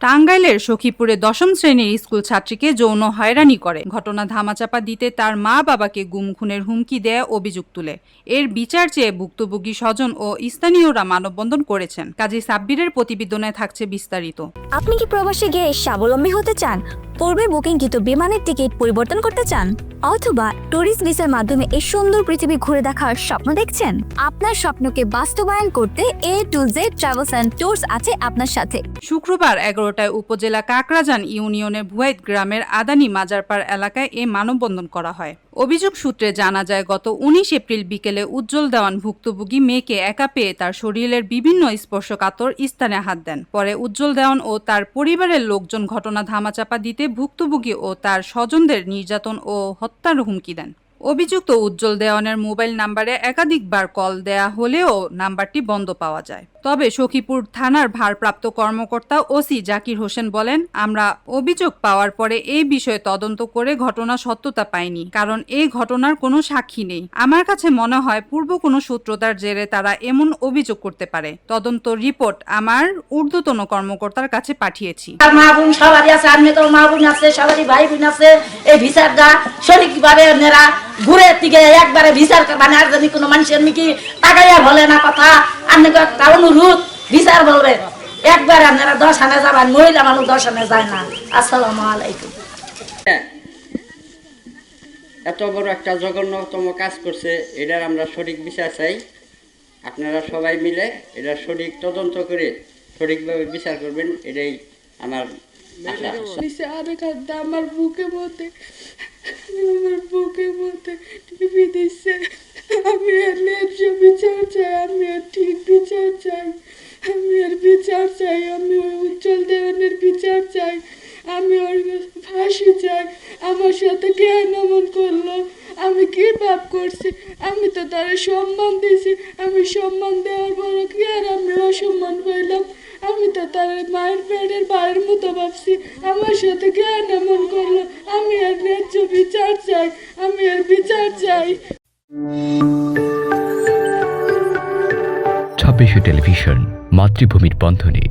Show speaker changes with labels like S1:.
S1: টাঙ্গাইলের সখীপুরে দশম শ্রেণীর স্কুল ছাত্রীকে যৌন হয়রানি করে ঘটনা ধামাচাপা দিতে তার মা বাবাকে গুম খুনের হুমকি দেয় অভিযোগ তুলে এর বিচার চেয়ে ভুক্তভোগী স্বজন ও স্থানীয়রা মানববন্ধন করেছেন। কাজী সাব্বিরের প্রতিবেদনে থাকছে বিস্তারিত।
S2: আপনি কি প্রবাসে গিয়ে স্বাবলম্বী হতে চান? পূর্বে বুকিংকৃত বিমানের টিকিট পরিবর্তন করতে চান, অথবা ট্যুরিস্ট ভিসার মাধ্যমে এই সুন্দর পৃথিবী ঘুরে দেখার স্বপ্ন দেখছেন? আপনার স্বপ্নকে বাস্তবায়ন করতে A to Z travels and tours আছে আপনার সাথে।
S1: শুক্রবার 11টায় উপজেলা কাকরাজান ইউনিয়নের ভুয়াইত গ্রামের আদানি মাজারপাড় এলাকায় এ মানববন্ধন করা হয়। অভিযোগ সূত্রে জানা যায়, গত 19 এপ্রিল বিকেলে উজ্জ্বল দেওয়ান ভুক্তভোগী মেয়েকে একা পেয়ে তার শরীরের বিভিন্ন স্পর্শকাতর স্থানে হাত দেন। পরে উজ্জ্বল দেওয়ান ও তার পরিবারের লোকজন ঘটনা ধামাচাপা দিতে ভুক্তভোগী ও তার স্বজনদের নির্যাতন ও হত্যার হুমকি দেন। অভিযুক্ত উজ্জ্বল দেওয়ানের মোবাইল নাম্বারে একাধিকবার কল দেয়া হলেও নাম্বারটি বন্ধ পাওয়া যায়। তবে সখীপুর থানার ভারপ্রাপ্ত কর্মকর্তা ওসি জাকির হোসেন বলেন, আমরা অভিযোগ পাওয়ার পরে এই বিষয়ে তদন্ত করে ঘটনার সত্যতা পাইনি, কারণ এই ঘটনার কোনো সাক্ষী নেই। আমার কাছে মনে হয় পূর্ব কোনো সূত্রতার জেরে তারা এমন অভিযোগ করতে পারে। তদন্ত রিপোর্ট আমার ঊর্ধ্বতন কর্মকর্তার কাছে পাঠিয়েছি।
S3: মা বোন সবারই আছে, আমি তো মা বোন আছে, সবারই ভাই বোন আছে। এই বিচারটা সঠিকভাবে নেরা ঘুরে থেকে একবারে বিচার মানে আর যদি কোনো মানুষের নাকি টাকাইয়া বলে না কথা, আপনি একটা অনুরোধ বিচার বলবেন একবার আপনারা 10 আনে যাবেন, মহিলা মানুষ 10 আনে যায় না। আসসালামু আলাইকুম।
S4: এত বড় একটা জঘন্যতম কাজ করছে, এটার আমরা সঠিক বিচার চাই। আপনারা সবাই মিলে এটা সঠিক তদন্ত করে সঠিকভাবে বিচার করবেন, এটাই আমার আশা।
S5: আমার বুকের মধ্যে টিভি দিচ্ছে। আমি এর ন্যায্য বিচার চাই, আমি এর ঠিক বিচার চাই, আমি এর বিচার চাই, আমি ওই উজ্জ্বল দেওয়ানের বিচার চাই, আমি ওর ফাঁসি চাই। আমার সাথে কেন এমন করলো? আমি কি পাপ করছি? আমি তো তার সম্মান দিয়েছি, আমি সম্মান দেওয়ার পর কি আর আমি অসম্মান পাইলাম? আমি তো তার মায়ের পেটের ভাইয়ের মতো ভাবছি, আমার সাথে কেন এমন করলো? আমি এর ন্যায্য বিচার চাই, আমি এর বিচার চাই।
S6: 26 টেলিভিশন, মাতৃভূমির বন্ধনে।